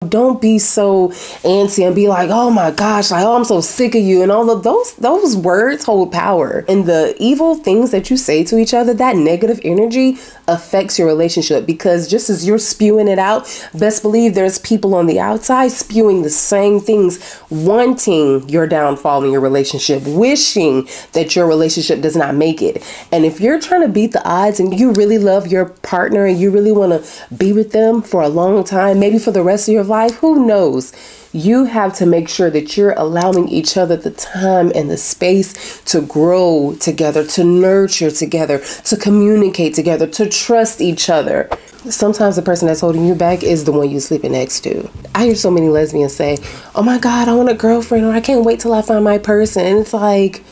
Don't be so antsy and be like, oh my gosh, like, oh, I'm so sick of you. And all of those words hold power. And the evil things that you say to each other, that negative energy affects your relationship, because just as you're spewing it out, best believe there's people on the outside spewing the same things, wanting your downfall in your relationship, wishing that your relationship does not make it. And if you're trying to beat the odds and you really love your partner and you really want to be with them for a long time, maybe for the rest of your life, who knows? You have to make sure that you're allowing each other the time and the space to grow together, to nurture together, to communicate together, to trust each other. Sometimes the person that's holding you back is the one you're sleeping next to. I hear so many lesbians say, oh my God, I want a girlfriend, or I can't wait till I find my person. And it's like,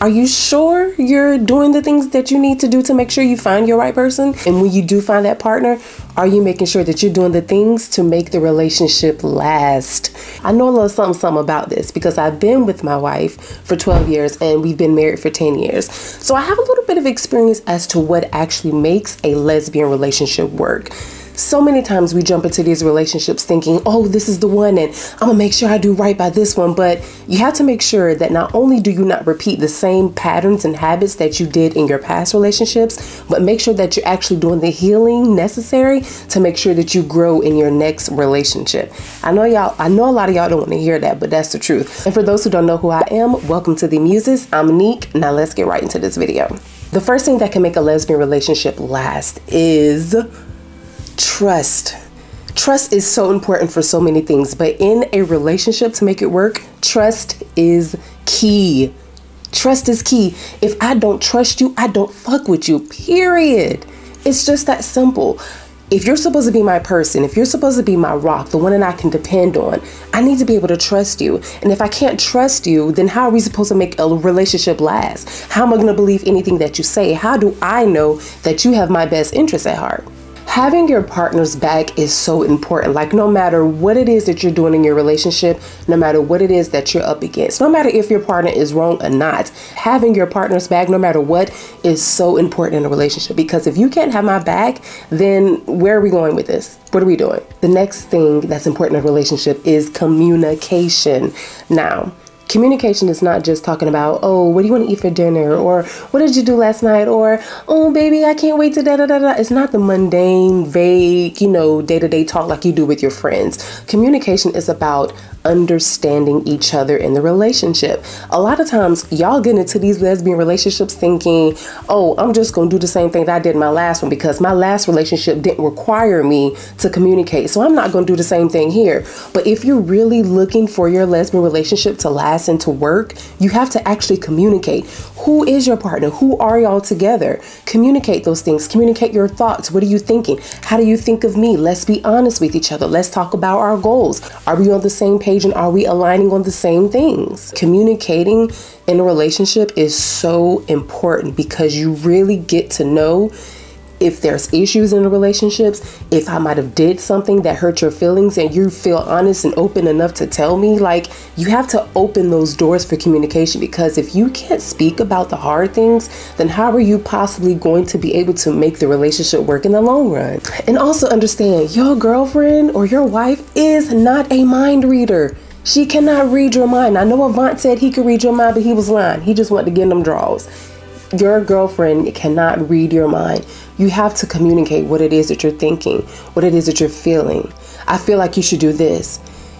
are you sure you're doing the things that you need to do to make sure you find your right person? And when you do find that partner, are you making sure that you're doing the things to make the relationship last? I know a little something about this because I've been with my wife for 12 years and we've been married for 10 years. So I have a little bit of experience as to what actually makes a lesbian relationship work. So many times we jump into these relationships thinking, oh, this is the one and I'm gonna make sure I do right by this one. But you have to make sure that not only do you not repeat the same patterns and habits that you did in your past relationships, but make sure that you're actually doing the healing necessary to make sure that you grow in your next relationship. I know a lot of y'all don't want to hear that, but that's the truth. And for those who don't know who I am, welcome to the Muses. I'm Neek. Now let's get right into this video. The first thing that can make a lesbian relationship last is trust. Trust is so important for so many things, but in a relationship, to make it work, trust is key. Trust is key. If I don't trust you, I don't fuck with you, period. It's just that simple. If you're supposed to be my person, if you're supposed to be my rock, the one that I can depend on, I need to be able to trust you. And if I can't trust you, then how are we supposed to make a relationship last? How am I going to believe anything that you say? How do I know that you have my best interests at heart? Having your partner's back is so important. Like, no matter what it is that you're doing in your relationship, no matter what it is that you're up against, no matter if your partner is wrong or not, having your partner's back, no matter what, is so important in a relationship. Because if you can't have my back, then where are we going with this? What are we doing? The next thing that's important in a relationship is communication. Now, communication is not just talking about, oh, what do you want to eat for dinner? Or what did you do last night? Or, oh, baby, I can't wait to da da da da. It's not the mundane, vague, day-to-day talk like you do with your friends. Communication is about understanding each other in the relationship. A lot of times y'all get into these lesbian relationships thinking, oh, I'm just going to do the same thing that I did in my last one because my last relationship didn't require me to communicate. So I'm not going to do the same thing here. But if you're really looking for your lesbian relationship to last and to work, you have to actually communicate. Who is your partner? Who are y'all together? Communicate those things. Communicate your thoughts. What are you thinking? How do you think of me? Let's be honest with each other. Let's talk about our goals. Are we on the same page? And are we aligning on the same things? Communicating in a relationship is so important because you really get to know if there's issues in the relationships, if I might have did something that hurt your feelings and you feel honest and open enough to tell me. Like, you have to open those doors for communication, because if you can't speak about the hard things, then how are you possibly going to be able to make the relationship work in the long run? And also understand, your girlfriend or your wife is not a mind reader. She cannot read your mind. I know Avant said he could read your mind, but he was lying. He just wanted to get in them draws. Your girlfriend cannot read your mind. You have to communicate what it is that you're thinking, what it is that you're feeling. I feel like you should do this.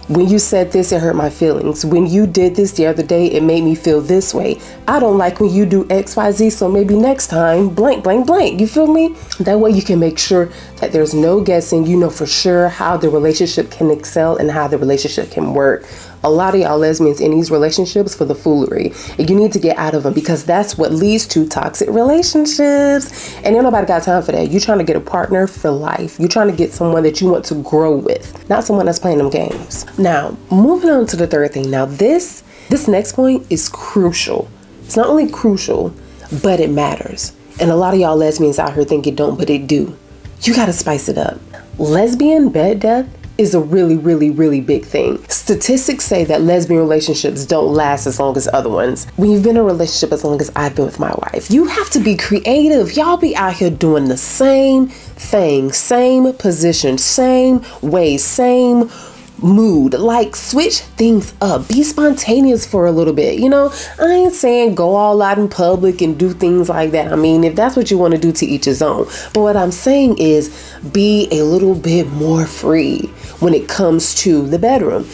When you said this, it hurt my feelings. When you did this the other day, it made me feel this way. I don't like when you do X, Y, Z, so maybe next time, blank, blank, blank. You feel me? That way you can make sure that there's no guessing. You know for sure how the relationship can excel and how the relationship can work. A lot of y'all lesbians in these relationships for the foolery, and you need to get out of them, because that's what leads to toxic relationships. And ain't nobody got time for that. You're trying to get a partner for life. You're trying to get someone that you want to grow with, not someone that's playing them games. Now, moving on to the third thing. Now, this next point is crucial. It's not only crucial, but it matters. And a lot of y'all lesbians out here think it don't, but it do. You got to spice it up. Lesbian bed death is a really, really, really big thing. Statistics say that lesbian relationships don't last as long as other ones. When you've been in a relationship as long as I've been with my wife, you have to be creative. Y'all be out here doing the same thing, same position, same way, same mood. Like, switch things up, be spontaneous for a little bit. You know, I ain't saying go all out in public and do things like that. I mean, if that's what you want to do, to each his own. But what I'm saying is be a little bit more free when it comes to the bedroom.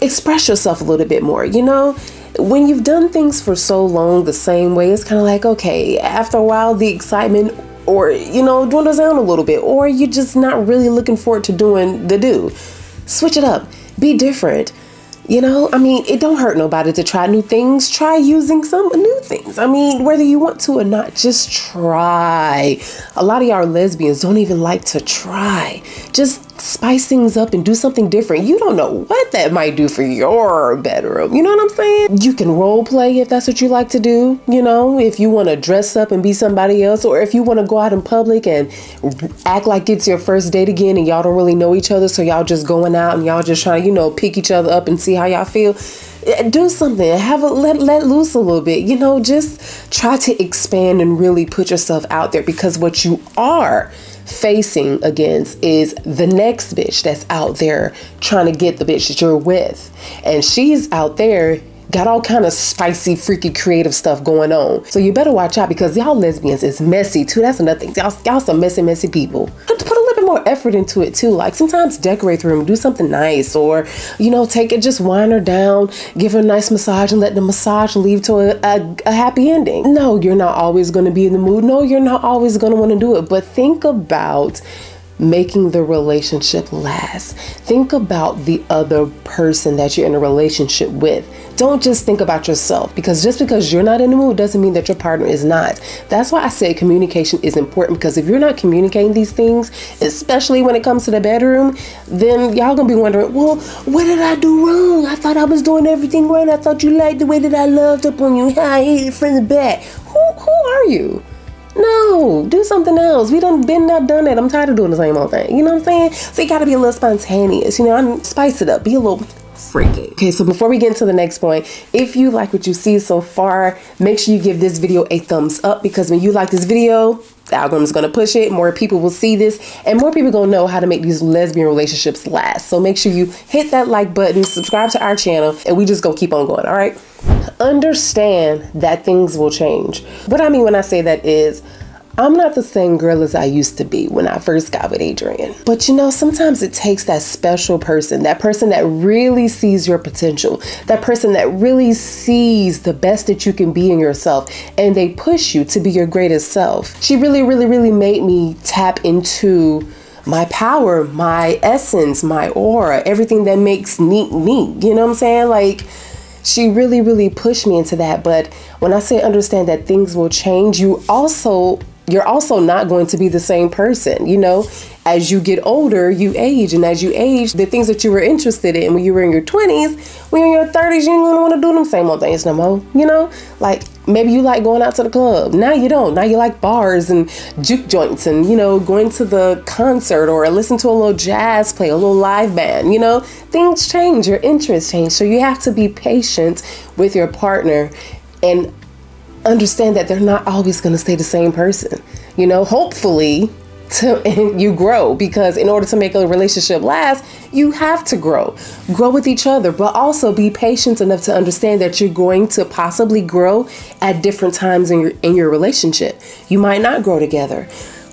Express yourself a little bit more. You know, when you've done things for so long the same way, it's kind of like, okay, after a while the excitement, or, you know, dwindles down a little bit, or you're just not really looking forward to doing the do. Switch it up. Be different. You know, I mean, it don't hurt nobody to try new things. Try using some new things. I mean, whether you want to or not, just try. A lot of y'all lesbians don't even like to try. Just spice things up and do something different. You don't know what that might do for your bedroom. You know what I'm saying? You can role play if that's what you like to do. You know, if you want to dress up and be somebody else, or if you want to go out in public and act like it's your first date again and y'all don't really know each other, so y'all just going out and y'all just trying to, you know, pick each other up and see how y'all feel. Do something. Let loose a little bit. You know, just try to expand and really put yourself out there, because what you are facing against is the next bitch that's out there trying to get the bitch that you're with, and she's out there got all kind of spicy, freaky, creative stuff going on. So you better watch out, because y'all lesbians is messy too. That's another thing. Y'all some messy people. Put a little bit more effort into it too. Like, sometimes decorate the room, do something nice, or, you know, take it, just wind her down, give her a nice massage, and let the massage lead to a happy ending. No, you're not always going to be in the mood. No, you're not always going to want to do it. But think about making the relationship last. Think about the other person that you're in a relationship with. Don't just think about yourself, because just because you're not in the mood doesn't mean that your partner is not. That's why I say communication is important, because if you're not communicating these things, especially when it comes to the bedroom, then y'all gonna be wondering, well, what did I do wrong? I thought I was doing everything right. I thought you liked the way that I loved up on you. I hate it from the back. Who are you? No, do something else. We done been there, done that. I'm tired of doing the same old thing. You know what I'm saying? So you gotta be a little spontaneous. You know, spice it up. Be a little freaky. Okay, so before we get into the next point, if you like what you see so far, make sure you give this video a thumbs up, because when you like this video, the algorithm is going to push it. More people will see this, and more people going to know how to make these lesbian relationships last. So make sure you hit that like button, subscribe to our channel, and we just going to keep on going. All right. Understand that things will change. What I mean when I say that is, I'm not the same girl as I used to be when I first got with Adrian. But you know, sometimes it takes that special person, that person that really sees your potential, that person that really sees the best that you can be in yourself, and they push you to be your greatest self. She really made me tap into my power, my essence, my aura, everything that makes neat. You know what I'm saying? Like, she really pushed me into that. But when I say understand that things will change, you're also not going to be the same person. You know, as you get older, you age, and as you age, the things that you were interested in when you were in your 20s, when you're in your 30s, you ain't gonna want to do them same old things no more. You know, like maybe you like going out to the club. Now you don't. Now you like bars and juke joints, and, you know, going to the concert or listen to a little jazz play, a little live band. You know, things change, your interests change. So you have to be patient with your partner and understand that they're not always going to stay the same person. You know, hopefully you grow, because in order to make a relationship last, you have to grow with each other, but also be patient enough to understand that you're going to possibly grow at different times in your relationship. You might not grow together,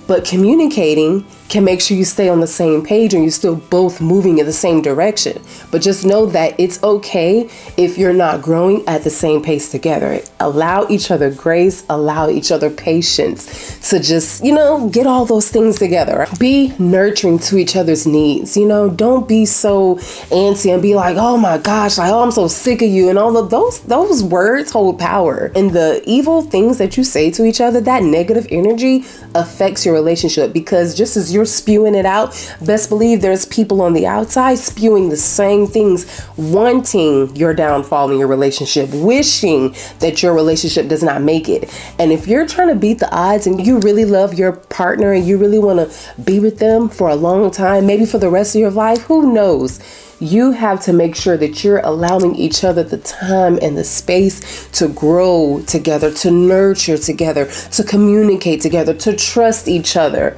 but communicating can make sure you stay on the same page and you're still both moving in the same direction. But just know that it's okay if you're not growing at the same pace together. Allow each other grace, allow each other patience to just, you know, get all those things together. Be nurturing to each other's needs. You know, don't be so antsy and be like, oh my gosh, like, oh, I'm so sick of you. And all of those words hold power. And the evil things that you say to each other, that negative energy affects your relationship, because just as you're spewing it out, best believe there's people on the outside spewing the same things, wanting your downfall in your relationship, wishing that your relationship does not make it. And if you're trying to beat the odds and you really love your partner and you really want to be with them for a long time, maybe for the rest of your life, who knows? You have to make sure that you're allowing each other the time and the space to grow together, to nurture together, to communicate together, to trust each other.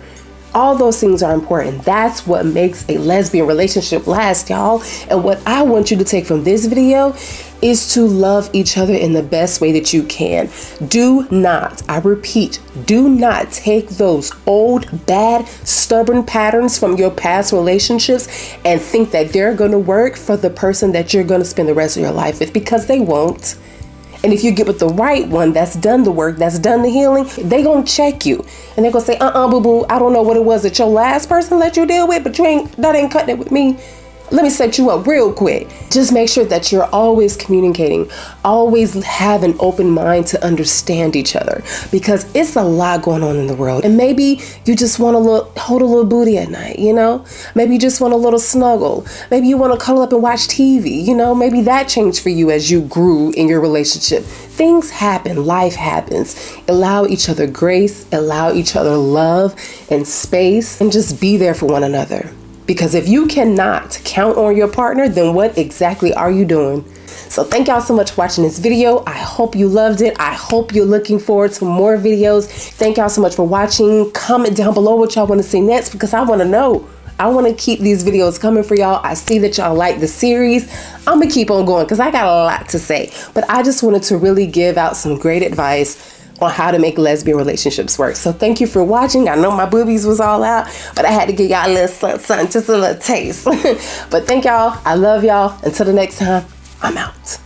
All those things are important. That's what makes a lesbian relationship last, y'all. And what I want you to take from this video is to love each other in the best way that you can. Do not, I repeat, do not take those old, bad, stubborn patterns from your past relationships and think that they're going to work for the person that you're going to spend the rest of your life with, because they won't. And if you get with the right one that's done the work, that's done the healing, they gonna check you. And they gonna say, boo-boo, I don't know what it was that your last person let you deal with, but that ain't cutting it with me. Let me set you up real quick. Just make sure that you're always communicating, always have an open mind to understand each other, because it's a lot going on in the world. And maybe you just want to hold a little booty at night, you know? Maybe you just want a little snuggle. Maybe you want to cuddle up and watch TV, you know? Maybe that changed for you as you grew in your relationship. Things happen, life happens. Allow each other grace, allow each other love and space, and just be there for one another. Because if you cannot count on your partner, then what exactly are you doing? So thank y'all so much for watching this video. I hope you loved it. I hope you're looking forward to more videos. Thank y'all so much for watching. Comment down below what y'all want to see next, because I want to know. I want to keep these videos coming for y'all. I see that y'all like the series. I'm going to keep on going because I got a lot to say. But I just wanted to really give out some great advice on how to make lesbian relationships work. So thank you for watching. I know my boobies was all out, but I had to give y'all a little something, just a little taste. But thank y'all. I love y'all. Until the next time, I'm out.